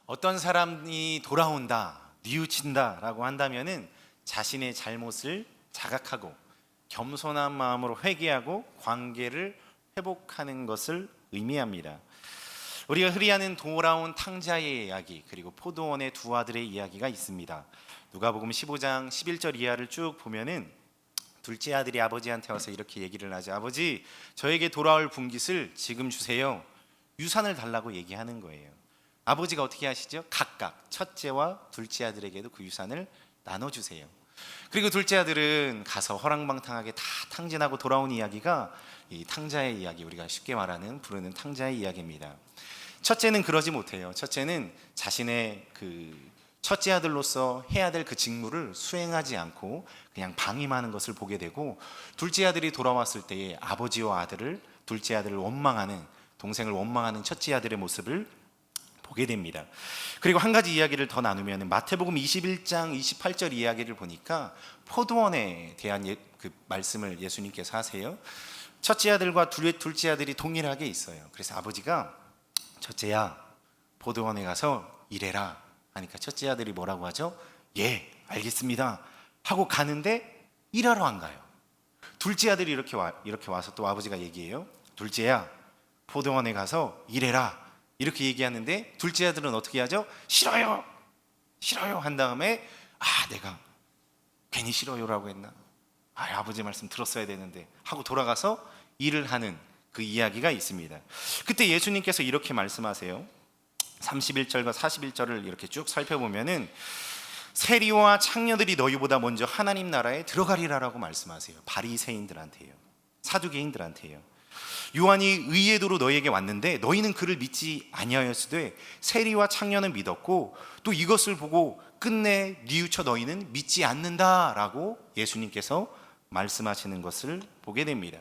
어떤 사람이 돌아온다, 뉘우친다라고 한다면은 자신의 잘못을 자각하고 겸손한 마음으로 회개하고 관계를 회복하는 것을 의미합니다. 우리가 흐리하는 돌아온 탕자의 이야기, 그리고 포도원의 두 아들의 이야기가 있습니다. 누가복음 15장 11절 이하를 쭉 보면은 둘째 아들이 아버지한테 와서 이렇게 얘기를 하죠. 아버지, 저에게 돌아올 분깃을 지금 주세요. 유산을 달라고 얘기하는 거예요. 아버지가 어떻게 하시죠? 각각 첫째와 둘째 아들에게도 그 유산을 나눠주세요. 그리고 둘째 아들은 가서 허랑방탕하게 다 탕진하고 돌아온 이야기가 이 탕자의 이야기, 우리가 쉽게 말하는 부르는 탕자의 이야기입니다. 첫째는 그러지 못해요. 첫째는 자신의 첫째 아들로서 해야 될 그 직무를 수행하지 않고 그냥 방임하는 것을 보게 되고, 둘째 아들이 돌아왔을 때에 아버지와 둘째 아들을 원망하는, 동생을 원망하는 첫째 아들의 모습을 보게 됩니다. 그리고 한 가지 이야기를 더 나누면 마태복음 21장 28절 이야기를 보니까 포도원에 대한 그 말씀을 예수님께서 하세요. 첫째 아들과 둘째 아들이 동일하게 있어요. 그래서 아버지가 첫째야, 포도원에 가서 일해라 하니까 첫째 아들이 뭐라고 하죠? 예, 알겠습니다 하고 가는데 일하러 안 가요. 둘째 아들이 이렇게 와서 또 아버지가 얘기해요. 둘째야, 포도원에 가서 일해라 이렇게 얘기하는데 둘째 아들은 어떻게 하죠? 싫어요 한 다음에 내가 괜히 싫어요라고 했나? 아버지 말씀 들었어야 되는데 하고 돌아가서 일을 하는 그 이야기가 있습니다. 그때 예수님께서 이렇게 말씀하세요. 31절과 41절을 이렇게 쭉 살펴보면은 세리와 창녀들이 너희보다 먼저 하나님 나라에 들어가리라라고 말씀하세요. 바리새인들한테요, 사두개인들한테요. 요한이 의의 도로 너희에게 왔는데 너희는 그를 믿지 아니하였으되 세리와 창녀는 믿었고 또 이것을 보고 끝내 뉘우쳐 너희는 믿지 않는다라고 예수님께서 말씀하시는 것을 보게 됩니다.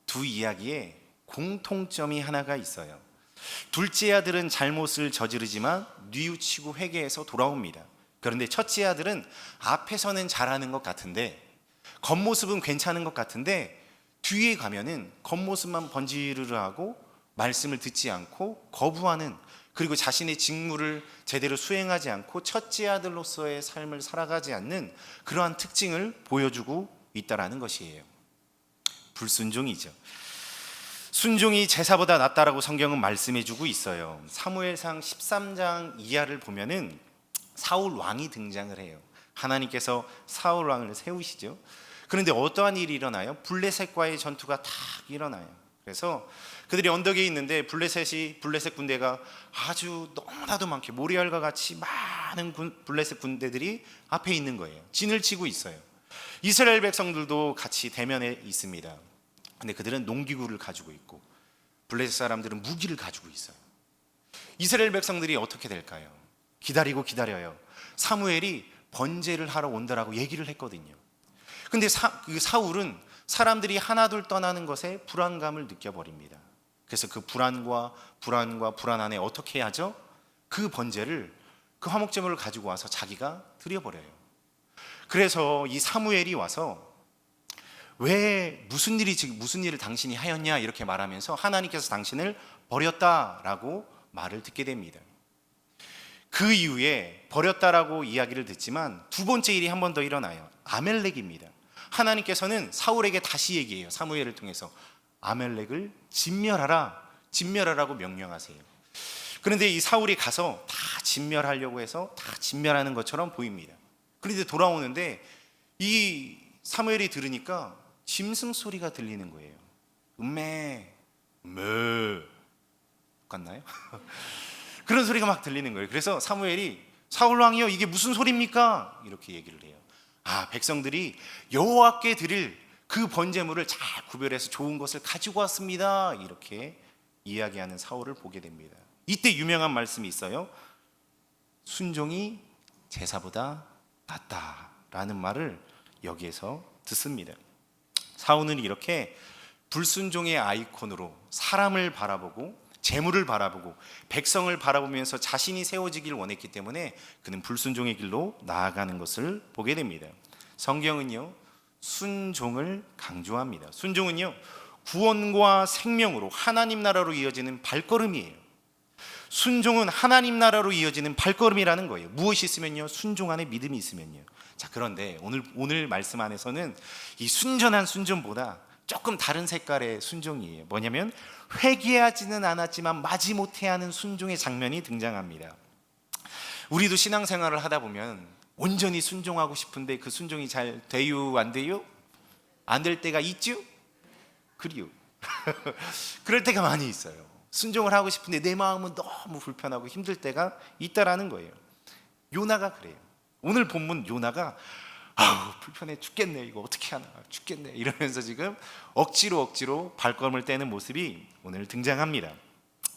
두 이야기에 공통점이 하나가 있어요. 둘째 아들은 잘못을 저지르지만 뉘우치고 회개해서 돌아옵니다. 그런데 첫째 아들은 앞에서는 잘하는 것 같은데, 겉모습은 괜찮은 것 같은데 뒤에 가면은 겉모습만 번지르르하고 말씀을 듣지 않고 거부하는, 그리고 자신의 직무를 제대로 수행하지 않고 첫째 아들로서의 삶을 살아가지 않는 그러한 특징을 보여주고 있다라는 것이에요. 불순종이죠. 순종이 제사보다 낫다라고 성경은 말씀해주고 있어요. 사무엘상 13장 이하를 보면은 사울 왕이 등장을 해요. 하나님께서 사울 왕을 세우시죠. 그런데 어떠한 일이 일어나요? 블레셋과의 전투가 딱 일어나요. 그래서 그들이 언덕에 있는데 블레셋 군대가 아주 너무나도 많게 모리알과 같이 많은 블레셋 군대들이 앞에 있는 거예요. 진을 치고 있어요. 이스라엘 백성들도 같이 대면에 있습니다. 근데 그들은 농기구를 가지고 있고 블레셋 사람들은 무기를 가지고 있어요. 이스라엘 백성들이 어떻게 될까요? 기다려요. 사무엘이 번제를 하러 온다라고 얘기를 했거든요. 근데 사울은 사람들이 하나둘 떠나는 것에 불안감을 느껴버립니다. 그래서 그 불안과 불안 안에 어떻게 하죠? 그 번제를, 그 화목제물을 가지고 와서 자기가 드려버려요. 그래서 이 사무엘이 와서 왜 무슨 일을 당신이 하였냐 이렇게 말하면서 하나님께서 당신을 버렸다라고 말을 듣게 됩니다. 그 이후에 버렸다라고 이야기를 듣지만 두 번째 일이 한 번 더 일어나요. 아멜렉입니다. 하나님께서는 사울에게 다시 얘기해요. 사무엘을 통해서 아멜렉을 진멸하라고 명령하세요. 그런데 이 사울이 가서 다 진멸하려고 해서 다 진멸하는 것처럼 보입니다. 그런데 돌아오는데 이 사무엘이 들으니까 짐승 소리가 들리는 거예요. 똑같나요? 그런 소리가 막 들리는 거예요. 그래서 사무엘이 사울 왕이요, 이게 무슨 소리입니까? 이렇게 얘기를 해요. 백성들이 여호와께 드릴 그 번제물을 잘 구별해서 좋은 것을 가지고 왔습니다. 이렇게 이야기하는 사울을 보게 됩니다. 이때 유명한 말씀이 있어요. 순종이 제사보다 낫다라는 말을 여기에서 듣습니다. 사울은 이렇게 불순종의 아이콘으로 사람을 바라보고 재물을 바라보고 백성을 바라보면서 자신이 세워지길 원했기 때문에 그는 불순종의 길로 나아가는 것을 보게 됩니다. 성경은요, 순종을 강조합니다. 순종은요, 구원과 생명으로 하나님 나라로 이어지는 발걸음이에요. 순종은 하나님 나라로 이어지는 발걸음이라는 거예요. 무엇이 있으면요? 순종 안에 믿음이 있으면요. 자, 그런데 오늘 말씀 안에서는 이 순전한 순종보다 조금 다른 색깔의 순종이에요. 뭐냐면 회개하지는 않았지만 마지못해 하는 순종의 장면이 등장합니다. 우리도 신앙생활을 하다 보면 온전히 순종하고 싶은데 그 순종이 잘 돼요? 안 돼요? 안 될 때가 있죠? 그리요. 그럴 때가 많이 있어요. 순종을 하고 싶은데 내 마음은 너무 불편하고 힘들 때가 있다라는 거예요. 요나가 그래요. 오늘 본문 요나가 아우 불편해 죽겠네, 이거 어떻게 하나 죽겠네 이러면서 지금 억지로 발걸음을 떼는 모습이 오늘 등장합니다.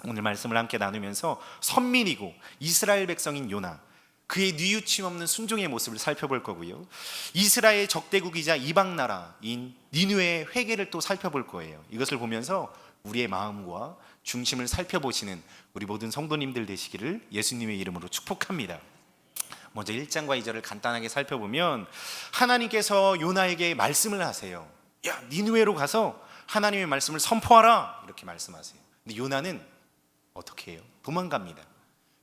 오늘 말씀을 함께 나누면서 선민이고 이스라엘 백성인 요나, 그의 뉘우침 없는 순종의 모습을 살펴볼 거고요. 이스라엘 적대국이자 이방 나라인 니느웨의 회개를 또 살펴볼 거예요. 이것을 보면서 우리의 마음과 중심을 살펴보시는 우리 모든 성도님들 되시기를 예수님의 이름으로 축복합니다. 먼저 1장과 2절을 간단하게 살펴보면 하나님께서 요나에게 말씀을 하세요. 야, 니느웨로 가서 하나님의 말씀을 선포하라, 이렇게 말씀하세요. 근데 요나는 어떻게 해요? 도망갑니다.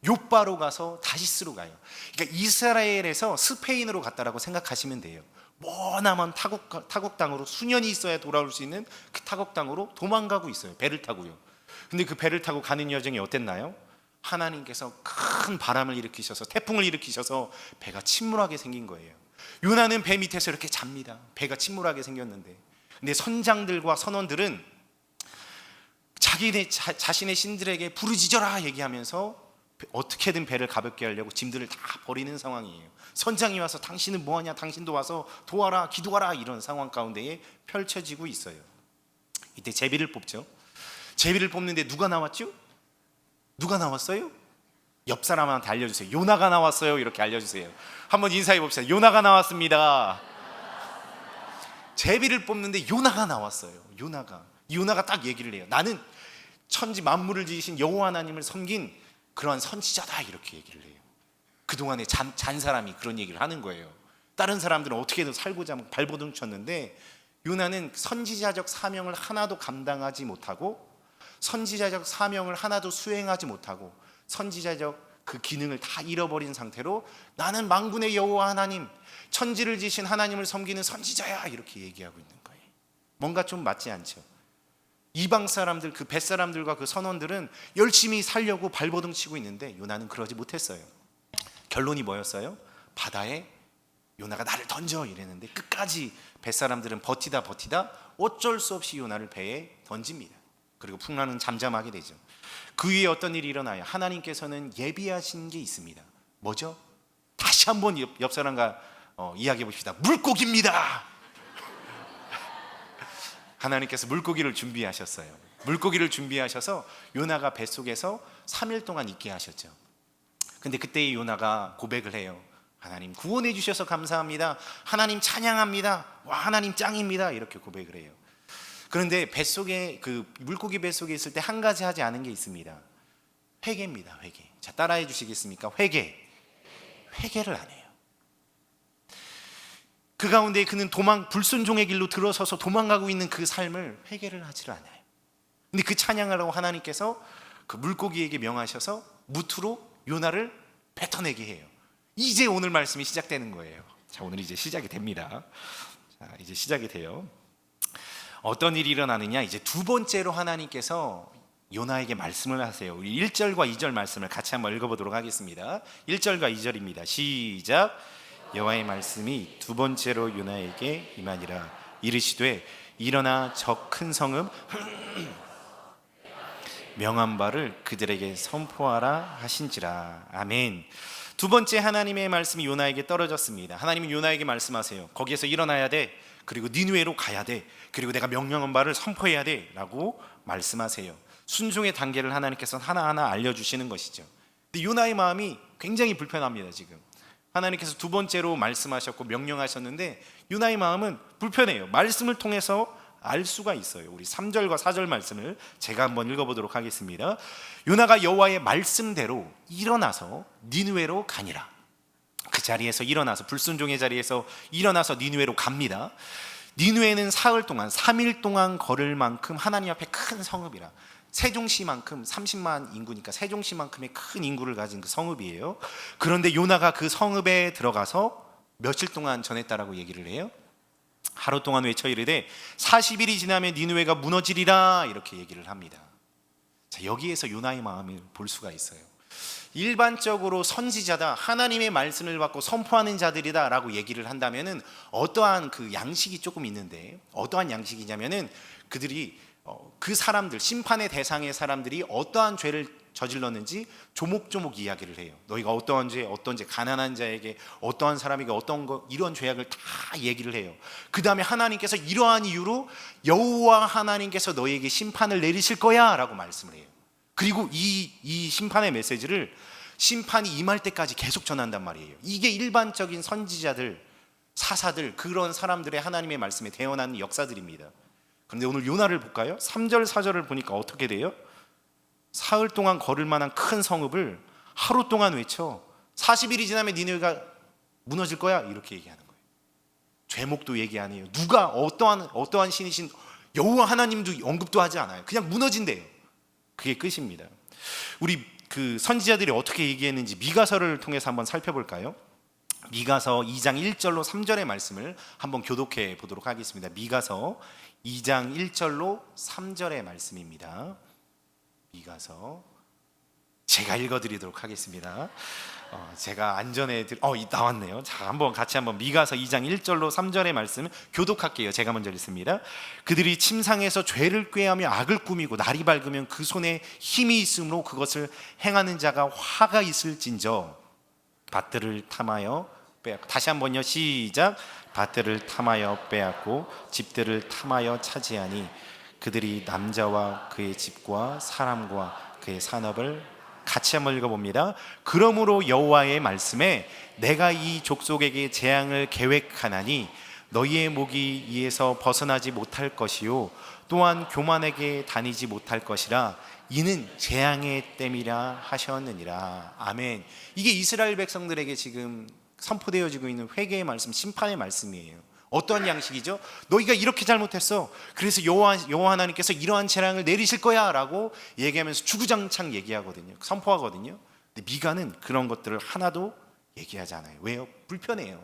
욥바로 가서 다시스로 가요. 그러니까 이스라엘에서 스페인으로 갔다라고 생각하시면 돼요. 머나먼 타국 땅으로 수년이 있어야 돌아올 수 있는 그 타국 땅으로 도망가고 있어요. 배를 타고요. 근데 그 배를 타고 가는 여정이 어땠나요? 하나님께서 큰 바람을 일으키셔서 태풍을 일으키셔서 배가 침몰하게 생긴 거예요. 요나는 배 밑에서 이렇게 잡니다. 배가 침몰하게 생겼는데, 근데 선장들과 선원들은 자신의 신들에게 부르짖어라 얘기하면서 어떻게든 배를 가볍게 하려고 짐들을 다 버리는 상황이에요. 선장이 와서 당신은 뭐하냐, 당신도 와서 도와라, 기도하라, 이런 상황 가운데에 펼쳐지고 있어요. 이때 제비를 뽑죠. 제비를 뽑는데 누가 나왔죠? 누가 나왔어요? 옆 사람한테 알려주세요. 요나가 나왔어요, 이렇게 알려주세요. 한번 인사해 봅시다. 요나가 나왔습니다. 제비를 뽑는데 요나가 나왔어요. 요나가 딱 얘기를 해요. 나는 천지 만물을 지으신 여호와 하나님을 섬긴 그러한 선지자다, 이렇게 얘기를 해요. 그동안에 잔 사람이 그런 얘기를 하는 거예요. 다른 사람들은 어떻게든 살고자 발버둥 쳤는데 요나는 선지자적 사명을 하나도 감당하지 못하고 선지자적 사명을 하나도 수행하지 못하고 선지자적 그 기능을 다 잃어버린 상태로 나는 만군의 여호와 하나님, 천지를 지신 하나님을 섬기는 선지자야, 이렇게 얘기하고 있는 거예요. 뭔가 좀 맞지 않죠? 이방 사람들, 그 뱃사람들과 그 선원들은 열심히 살려고 발버둥 치고 있는데 요나는 그러지 못했어요. 결론이 뭐였어요? 바다에 요나가 나를 던져 이랬는데 끝까지 뱃사람들은 버티다 어쩔 수 없이 요나를 배에 던집니다. 그리고 풍랑은 잠잠하게 되죠. 그 위에 어떤 일이 일어나요? 하나님께서는 예비하신 게 있습니다. 뭐죠? 다시 한번 옆 사람과 이야기해 봅시다. 물고기입니다. 하나님께서 물고기를 준비하셨어요. 물고기를 준비하셔서 요나가 뱃속에서 3일 동안 있게 하셨죠. 근데 그때 요나가 고백을 해요. 하나님 구원해 주셔서 감사합니다. 하나님 찬양합니다. 와, 하나님 짱입니다. 이렇게 고백을 해요. 그런데 뱃속에, 그 물고기 뱃속에 있을 때 한 가지 하지 않은 게 있습니다. 회개입니다. 회개. 자, 따라해 주시겠습니까? 회개를 안 해요. 그 가운데 그는 불순종의 길로 들어서서 도망가고 있는 그 삶을 회개를 하지를 않아요. 근데 그 찬양을 하고 하나님께서 그 물고기에게 명하셔서 무트로 요나를 뱉어내게 해요. 이제 오늘 말씀이 시작되는 거예요. 자, 오늘 이제 시작이 됩니다. 자, 이제 시작이 돼요. 어떤 일이 일어나느냐, 이제 두 번째로 하나님께서 요나에게 말씀을 하세요. 우리 1절과 2절 말씀을 같이 한번 읽어보도록 하겠습니다. 1절과 2절입니다. 시작. 여호와의 말씀이 두 번째로 요나에게 임하니라. 이르시되 일어나 저 큰 성읍 명한 바를 그들에게 선포하라 하신지라. 아멘. 두 번째 하나님의 말씀이 요나에게 떨어졌습니다. 하나님은 요나에게 말씀하세요. 거기에서 일어나야 돼. 그리고 니느웨로 가야 돼. 그리고 내가 명령한 바를 선포해야 돼 라고 말씀하세요. 순종의 단계를 하나님께서 하나하나 알려주시는 것이죠. 근데 요나의 마음이 굉장히 불편합니다. 지금 하나님께서 두 번째로 말씀하셨고 명령하셨는데 요나의 마음은 불편해요. 말씀을 통해서 알 수가 있어요. 우리 3절과 4절 말씀을 제가 한번 읽어보도록 하겠습니다. 요나가 여호와의 말씀대로 일어나서 니느웨로 가니라. 그 자리에서 일어나서, 불순종의 자리에서 일어나서 니느웨로 갑니다. 니느웨는 사흘 동안 3일 동안 걸을 만큼 하나님 앞에 큰 성읍이라. 세종시만큼 30만 인구니까 세종시만큼의 큰 인구를 가진 그 성읍이에요. 그런데 요나가 그 성읍에 들어가서 며칠 동안 전했다라고 얘기를 해요. 하루 동안 외쳐 이르되 40일이 지나면 니느웨가 무너지리라 이렇게 얘기를 합니다. 자, 여기에서 요나의 마음을 볼 수가 있어요. 일반적으로 선지자다, 하나님의 말씀을 받고 선포하는 자들이다 라고 얘기를 한다면은 어떠한 그 양식이 조금 있는데, 어떠한 양식이냐면은 그들이 그 사람들, 심판의 대상의 사람들이 어떠한 죄를 저질렀는지 조목조목 이야기를 해요. 너희가 어떠한 죄, 가난한 자에게 어떠한 사람에게 어떤 거, 이런 죄악을 다 얘기를 해요. 그 다음에 하나님께서 이러한 이유로 여호와 하나님께서 너희에게 심판을 내리실 거야 라고 말씀을 해요. 그리고 이 심판의 메시지를 심판이 임할 때까지 계속 전한단 말이에요. 이게 일반적인 선지자들, 사사들, 그런 사람들의 하나님의 말씀에 대언하는 역사들입니다. 그런데 오늘 요나를 볼까요? 3절 4절을 보니까 어떻게 돼요? 사흘 동안 걸을 만한 큰 성읍을 하루 동안 외쳐 40일이 지나면 니느웨가 무너질 거야 이렇게 얘기하는 거예요. 죄목도 얘기 안 해요. 누가 어떠한 신이신 여호와 하나님도 언급도 하지 않아요. 그냥 무너진대요. 그게 끝입니다. 우리 그 선지자들이 어떻게 얘기했는지 미가서를 통해서 한번 살펴볼까요? 미가서 2장 1절로 3절의 말씀을 한번 교독해 보도록 하겠습니다. 미가서 2장 1절로 3절의 말씀입니다. 미가서 제가 읽어드리도록 하겠습니다. 제가 안전에 나왔네요. 자, 한번 같이 한번 미가서 2장 1절로 3절의 말씀을 교독할게요. 제가 먼저 읽습니다. 그들이 침상에서 죄를 꾀하며 악을 꾸미고 날이 밝으면 그 손에 힘이 있으므로 그것을 행하는 자가 화가 있을진저 밭들을 탐하여 빼앗고, 다시 한번요. 시작. 밭들을 탐하여 빼앗고 집들을 탐하여 차지하니 그들이 남자와 그의 집과 사람과 그의 산업을, 같이 한번 읽어봅니다. 그러므로 여호와의 말씀에 내가 이 족속에게 재앙을 계획하나니 너희의 목이 이에서 벗어나지 못할 것이요 또한 교만에게 다니지 못할 것이라 이는 재앙의 땜이라 하셨느니라. 아멘. 이게 이스라엘 백성들에게 지금 선포되어지고 있는 회개의 말씀, 심판의 말씀이에요. 어떠한 양식이죠? 너희가 이렇게 잘못했어. 그래서 여호와 하나님께서 이러한 재앙을 내리실 거야 라고 얘기하면서 주구장창 얘기하거든요. 선포하거든요. 근데 미가는 그런 것들을 하나도 얘기하지 않아요. 왜요? 불편해요.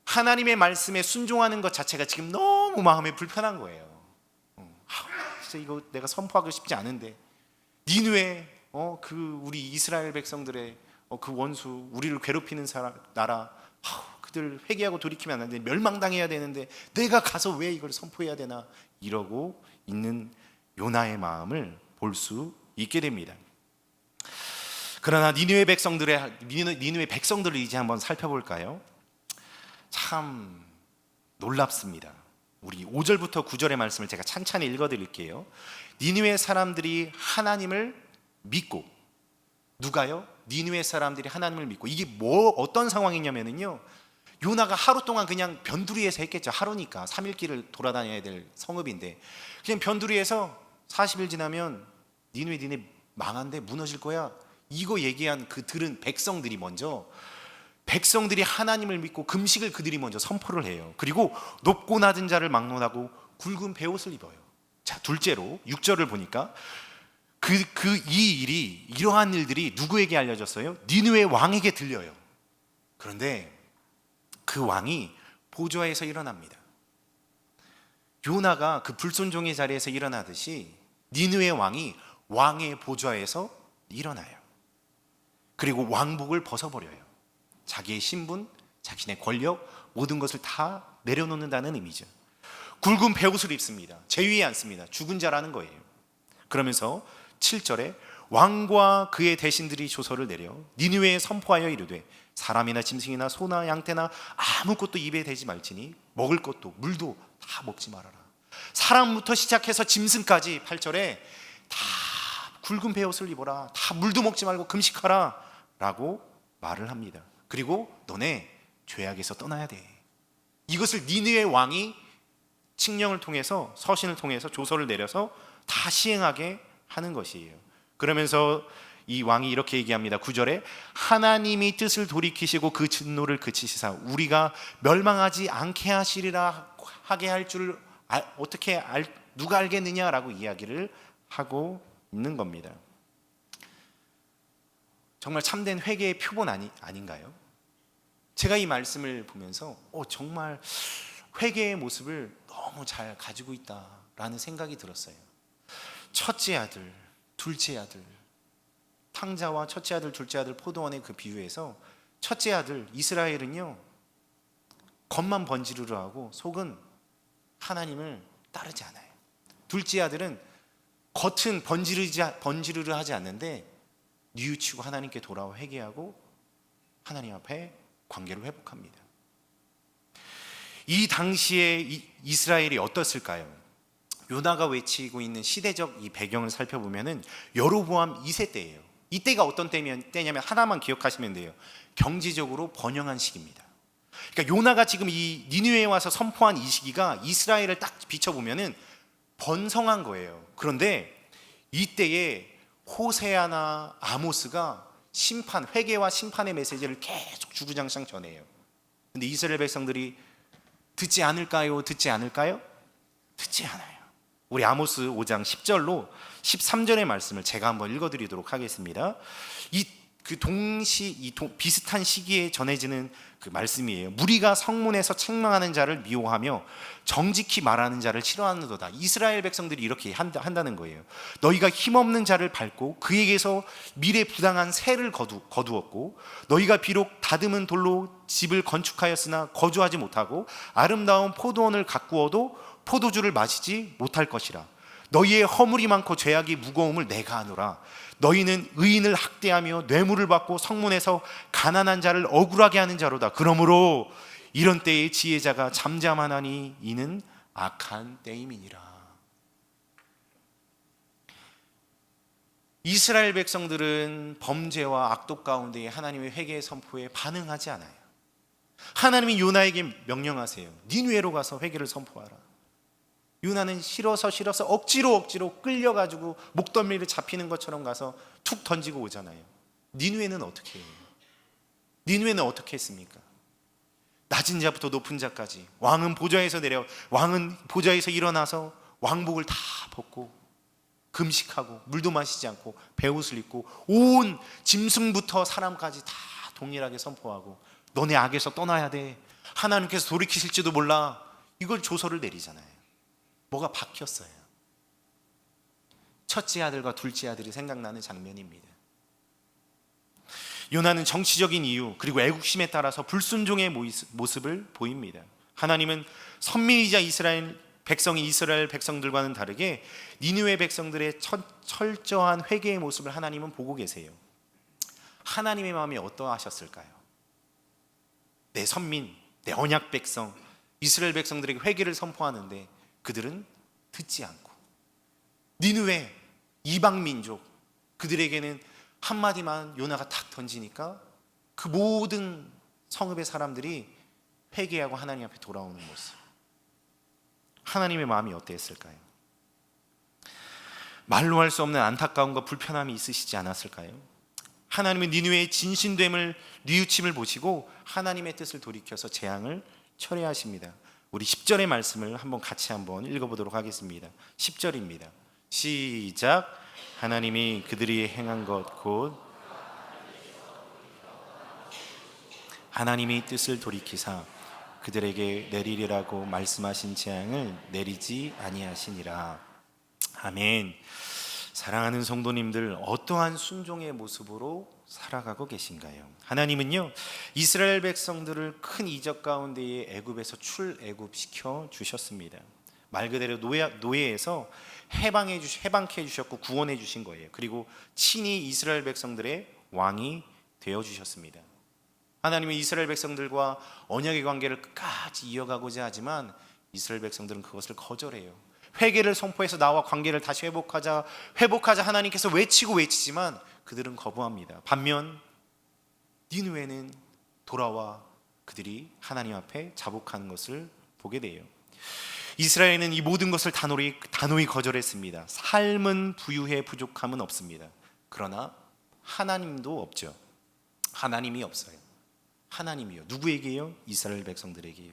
하나님의 말씀에 순종하는 것 자체가 지금 너무 마음에 불편한 거예요. 진짜 이거 내가 선포하고 싶지 않은데 니느웨, 그 우리 이스라엘 백성들의 그 원수, 우리를 괴롭히는 나라, 그들 회개하고 돌이키면 안 되는데, 멸망당해야 되는데 내가 가서 왜 이걸 선포해야 되나 이러고 있는 요나의 마음을 볼 수 있게 됩니다. 그러나 니느웨 백성들을 이제 한번 살펴볼까요? 참 놀랍습니다. 우리 5절부터 9절의 말씀을 제가 찬찬히 읽어드릴게요. 니느웨 사람들이 하나님을 믿고, 누가요? 니느웨 사람들이 하나님을 믿고, 이게 어떤 상황이냐면요, 요나가 하루 동안 그냥 변두리에서 했겠죠. 하루니까 3일길을 돌아다녀야 될 성읍인데 그냥 변두리에서 40일 지나면 니느웨 망한데 무너질 거야 이거 얘기한 그들은 백성들이 하나님을 믿고 금식을 그들이 먼저 선포를 해요. 그리고 높고 낮은 자를 막론하고 굵은 베옷을 입어요. 자, 둘째로 6절을 보니까 이러한 일들이 누구에게 알려졌어요? 니느웨 왕에게 들려요. 그런데 그 왕이 보좌에서 일어납니다. 요나가 그 불순종의 자리에서 일어나듯이 니느웨 왕이 왕의 보좌에서 일어나요. 그리고 왕복을 벗어버려요. 자기의 신분, 자신의 권력, 모든 것을 다 내려놓는다는 의미죠. 굵은 베옷을 입습니다. 제 위에 앉습니다. 죽은 자라는 거예요. 그러면서 7절에 왕과 그의 대신들이 조서를 내려 니느웨에 선포하여 이르되 사람이나 짐승이나 소나 양떼나 아무것도 입에 대지 말지니 먹을 것도 물도 다 먹지 말아라. 사람부터 시작해서 짐승까지 8절에 다 굵은 베옷을 입어라. 다 물도 먹지 말고 금식하라 라고 말을 합니다. 그리고 너네 죄악에서 떠나야 돼. 이것을 니느웨 왕이 칙령을 통해서, 서신을 통해서 조서를 내려서 다 시행하게 하는 것이에요. 그러면서 이 왕이 이렇게 얘기합니다. 9절에 하나님이 뜻을 돌이키시고 그 진노를 그치시사 우리가 멸망하지 않게 하시리라 하게 할 줄 누가 알겠느냐라고 이야기를 하고 있는 겁니다. 정말 참된 회개의 표본 아닌가요? 제가 이 말씀을 보면서 정말 회개의 모습을 너무 잘 가지고 있다라는 생각이 들었어요. 첫째 아들, 둘째 아들, 탕자와 첫째 아들, 둘째 아들 포도원의 그 비유에서 첫째 아들 이스라엘은요, 겉만 번지르르 하고 속은 하나님을 따르지 않아요. 둘째 아들은 겉은 번지르르 하지 않는데 뉘우치고 하나님께 돌아와 회개하고 하나님 앞에 관계를 회복합니다. 이 당시에 이스라엘이 어떻을까요? 요나가 외치고 있는 시대적 이 배경을 살펴보면은 여로보암 2세 때예요. 이때가 어떤 때냐면 하나만 기억하시면 돼요. 경제적으로 번영한 시기입니다. 그러니까 요나가 지금 이 니느웨에 와서 선포한 이 시기가 이스라엘을 딱 비춰보면은 번성한 거예요. 그런데 이때에 호세아나 아모스가 회개와 심판의 메시지를 계속 주구장창 전해요. 근데 이스라엘 백성들이 듣지 않을까요? 듣지 않을까요? 듣지 않아요. 우리 아모스 5장 10절로 13절의 말씀을 제가 한번 읽어드리도록 하겠습니다. 비슷한 시기에 전해지는 그 말씀이에요. 무리가 성문에서 책망하는 자를 미워하며 정직히 말하는 자를 싫어하는도다. 이스라엘 백성들이 이렇게 한다는 거예요. 너희가 힘없는 자를 밟고 그에게서 미래 부당한 세를 거두었고, 너희가 비록 다듬은 돌로 집을 건축하였으나 거주하지 못하고 아름다운 포도원을 가꾸어도 포도주를 마시지 못할 것이라. 너희의 허물이 많고 죄악이 무거움을 내가 아노라. 너희는 의인을 학대하며 뇌물을 받고 성문에서 가난한 자를 억울하게 하는 자로다. 그러므로 이런 때에 지혜자가 잠잠하나니 이는 악한 때임이니라. 이스라엘 백성들은 범죄와 악독 가운데 하나님의 회개의 선포에 반응하지 않아요. 하나님이 요나에게 명령하세요. 니느웨로 가서 회개를 선포하라. 요나는 싫어서 억지로 끌려가지고 목덜미를 잡히는 것처럼 가서 툭 던지고 오잖아요. 니느웨는 어떻게 해요? 니느웨는 어떻게 했습니까? 낮은 자부터 높은 자까지 왕은 보좌에서 일어나서 왕복을 다 벗고 금식하고 물도 마시지 않고 베옷을 입고 온 짐승부터 사람까지 다 동일하게 선포하고 너네 악에서 떠나야 돼. 하나님께서 돌이키실지도 몰라. 이걸 조서를 내리잖아요. 뭐가 바뀌었어요? 첫째 아들과 둘째 아들이 생각나는 장면입니다. 요나는 정치적인 이유 그리고 애국심에 따라서 불순종의 모습을 보입니다. 하나님은 선민이자 이스라엘 백성들과는 다르게 니느웨 백성들의 철저한 회개의 모습을 하나님은 보고 계세요. 하나님의 마음이 어떠하셨을까요? 내 선민, 내 언약 백성, 이스라엘 백성들에게 회개를 선포하는데 그들은 듣지 않고, 니느웨 이방 민족, 그들에게는 한마디만 요나가 탁 던지니까 그 모든 성읍의 사람들이 회개하고 하나님 앞에 돌아오는 모습. 하나님의 마음이 어땠을까요? 말로 할 수 없는 안타까움과 불편함이 있으시지 않았을까요? 하나님은 니느웨의 진신됨을, 뉘우침을 보시고 하나님의 뜻을 돌이켜서 재앙을 철회하십니다. 우리 10절의 말씀을 같이 읽어보도록 하겠습니다. 10절입니다. 시작. 하나님이 그들이 행한 것 곧 하나님이 뜻을 돌이키사 그들에게 내리리라고 말씀하신 재앙을 내리지 아니하시니라. 아멘. 사랑하는 성도님들, 어떠한 순종의 모습으로 살아가고 계신가요? 하나님은요, 이스라엘 백성들을 큰 이적 가운데에 애굽에서 출애굽시켜 주셨습니다. 말 그대로 노예에서 해방케 해주셨고 구원해 주신 거예요. 그리고 친히 이스라엘 백성들의 왕이 되어 주셨습니다. 하나님은 이스라엘 백성들과 언약의 관계를 끝까지 이어가고자 하지만 이스라엘 백성들은 그것을 거절해요. 회개를 선포해서 나와 관계를 다시 회복하자 하나님께서 외치지만 그들은 거부합니다. 반면 니느웨는 돌아와 그들이 하나님 앞에 자복하는 것을 보게 돼요. 이스라엘은 이 모든 것을 단호히 거절했습니다. 삶은 부유해 부족함은 없습니다. 그러나 하나님도 없죠. 하나님이 없어요. 하나님이요. 누구에게요? 이스라엘 백성들에게요.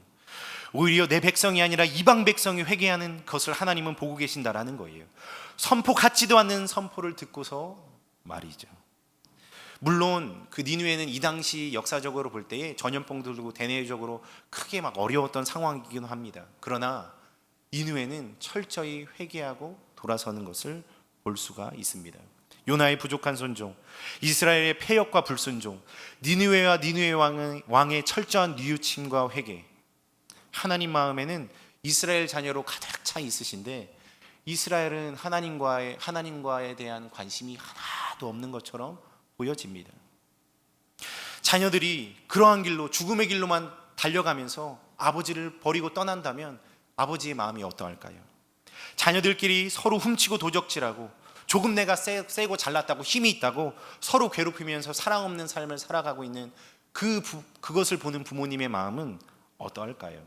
오히려 내 백성이 아니라 이방 백성이 회개하는 것을 하나님은 보고 계신다라는 거예요. 선포 같지도 않는 선포를 듣고서 말이죠. 물론 그 니느웨는 이 당시 역사적으로 볼 때에 전염병 들고 대내적으로 크게 막 어려웠던 상황이기도 합니다. 그러나 니느웨는 철저히 회개하고 돌아서는 것을 볼 수가 있습니다. 요나의 부족한 순종, 이스라엘의 폐역과 불순종, 니느웨와 니느웨 왕의 철저한 뉘우침과 회개. 하나님 마음에는 이스라엘 자녀로 가득 차 있으신데 이스라엘은 하나님과에 대한 관심이 하나도 없는 것처럼 보여집니다. 자녀들이 그러한 길로, 죽음의 길로만 달려가면서 아버지를 버리고 떠난다면 아버지의 마음이 어떠할까요? 자녀들끼리 서로 훔치고 도적질하고 조금 내가 세고 잘났다고 힘이 있다고 서로 괴롭히면서 사랑 없는 삶을 살아가고 있는 그것을 보는 부모님의 마음은 어떠할까요?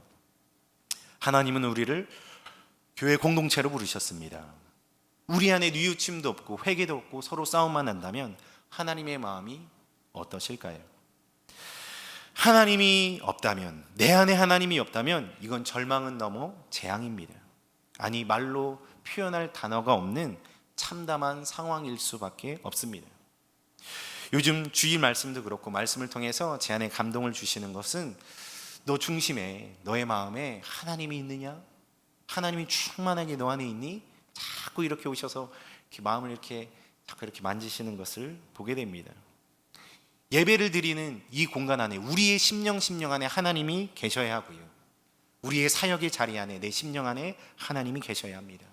하나님은 우리를 교회 공동체로 부르셨습니다. 우리 안에 뉘우침도 없고 회개도 없고 서로 싸움만 한다면 하나님의 마음이 어떠실까요? 하나님이 없다면, 내 안에 하나님이 없다면 이건 절망은 넘어 재앙입니다. 아니, 말로 표현할 단어가 없는 참담한 상황일 수밖에 없습니다. 요즘 주일 말씀도 그렇고 말씀을 통해서 제 안에 감동을 주시는 것은 너 중심에, 너의 마음에 하나님이 있느냐? 하나님이 충만하게 너 안에 있니? 자꾸 이렇게 오셔서 이렇게 마음을 자꾸 이렇게 만지시는 것을 보게 됩니다. 예배를 드리는 이 공간 안에 우리의 심령 안에 하나님이 계셔야 하고요. 우리의 사역의 자리 안에, 내 심령 안에 하나님이 계셔야 합니다.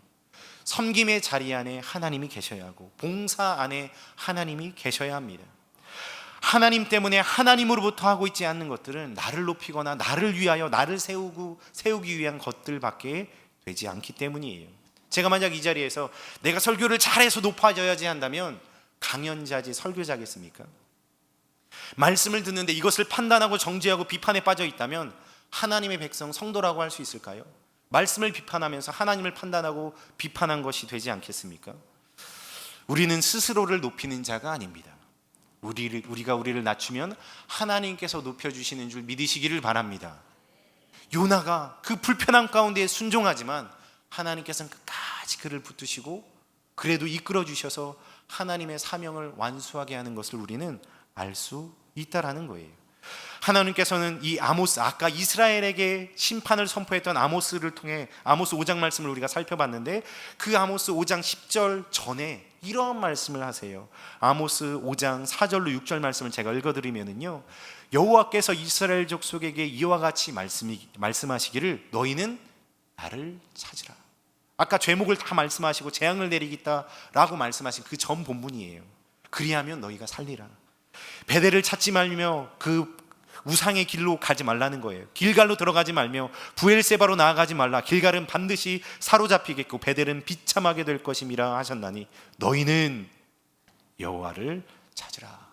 섬김의 자리 안에 하나님이 계셔야 하고 봉사 안에 하나님이 계셔야 합니다. 하나님 때문에 하나님으로부터 하고 있지 않는 것들은 나를 높이거나 나를 위하여 나를 세우기 위한 것들밖에 되지 않기 때문이에요. 제가 만약 이 자리에서 내가 설교를 잘해서 높아져야지 한다면 강연자지 설교자겠습니까? 말씀을 듣는데 이것을 판단하고 정죄하고 비판에 빠져 있다면 하나님의 백성, 성도라고 할 수 있을까요? 말씀을 비판하면서 하나님을 판단하고 비판한 것이 되지 않겠습니까? 우리는 스스로를 높이는 자가 아닙니다. 우리가 우리를 낮추면 하나님께서 높여주시는 줄 믿으시기를 바랍니다. 요나가 그 불편함 가운데 순종하지만 하나님께서는 끝까지 그를 붙드시고 그래도 이끌어 주셔서 하나님의 사명을 완수하게 하는 것을 우리는 알 수 있다라는 거예요. 하나님께서는 이 아모스, 아까 이스라엘에게 심판을 선포했던 아모스를 통해 아모스 5장 말씀을 우리가 살펴봤는데 그 아모스 5장 10절 전에 이런 말씀을 하세요. 아모스 5장 4절로 6절 말씀을 제가 읽어드리면은요, 여호와께서 이스라엘 족속에게 이와 같이 말씀하시기를 너희는 나를 찾으라. 아까 죄목을 다 말씀하시고 재앙을 내리겠다라고 말씀하신 그 전 본문이에요. 그리하면 너희가 살리라. 베델을 찾지 말며 그 우상의 길로 가지 말라는 거예요. 길갈로 들어가지 말며 부엘세바로 나아가지 말라. 길갈은 반드시 사로잡히겠고 베델은 비참하게 될 것임이라 하셨나니 너희는 여호와를 찾으라.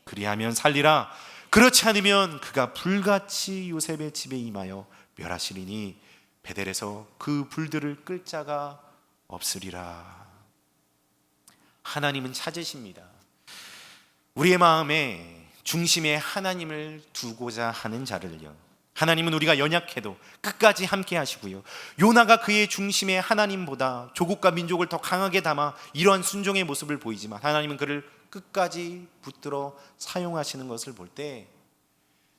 그리하면 살리라. 그렇지 않으면 그가 불같이 요셉의 집에 임하여 멸하시리니 베델에서 그 불들을 끌 자가 없으리라. 하나님은 찾으십니다. 우리의 마음에 중심에 하나님을 두고자 하는 자를요, 하나님은 우리가 연약해도 끝까지 함께 하시고요, 요나가 그의 중심에 하나님보다 조국과 민족을 더 강하게 담아 이러한 순종의 모습을 보이지만 하나님은 그를 끝까지 붙들어 사용하시는 것을 볼 때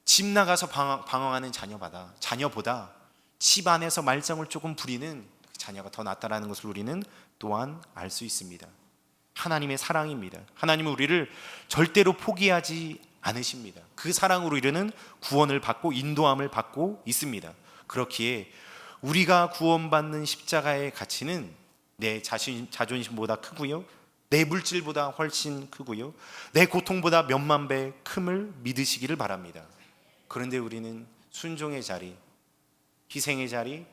집 나가서 방황하는 자녀보다 집 안에서 말썽을 조금 부리는 그 자녀가 더 낫다라는 것을 우리는 또한 알 수 있습니다. 하나님의 사랑입니다. 하나님은 우리를 절대로 포기하지 않으십니다. 그 사랑으로 이르는 구원을 받고 인도함을 받고 있습니다. 그렇기에 우리가 구원받는 십자가의 가치는 내 자존심보다 크고요, 내 물질보다 훨씬 크고요, 내 고통보다 몇만 배 큼을 믿으시기를 바랍니다. 그런데 우리는 순종의 자리, 희생의 자리,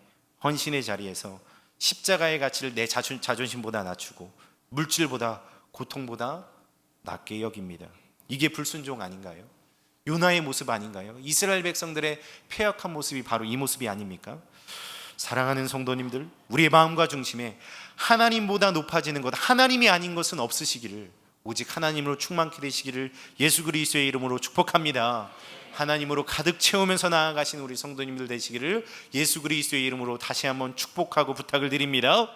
헌신의 자리에서 십자가의 가치를 내 자존심보다 낮추고 물질보다 고통보다 낮게 여깁니다. 이게 불순종 아닌가요? 요나의 모습 아닌가요? 이스라엘 백성들의 폐역한 모습이 바로 이 모습이 아닙니까? 사랑하는 성도님들, 우리의 마음과 중심에 하나님보다 높아지는 것, 하나님이 아닌 것은 없으시기를 오직 하나님으로 충만케 되시기를 예수 그리스도의 이름으로 축복합니다. 하나님으로 가득 채우면서 나아가신 우리 성도님들 되시기를 예수 그리스도의 이름으로 다시 한번 축복하고 부탁을 드립니다.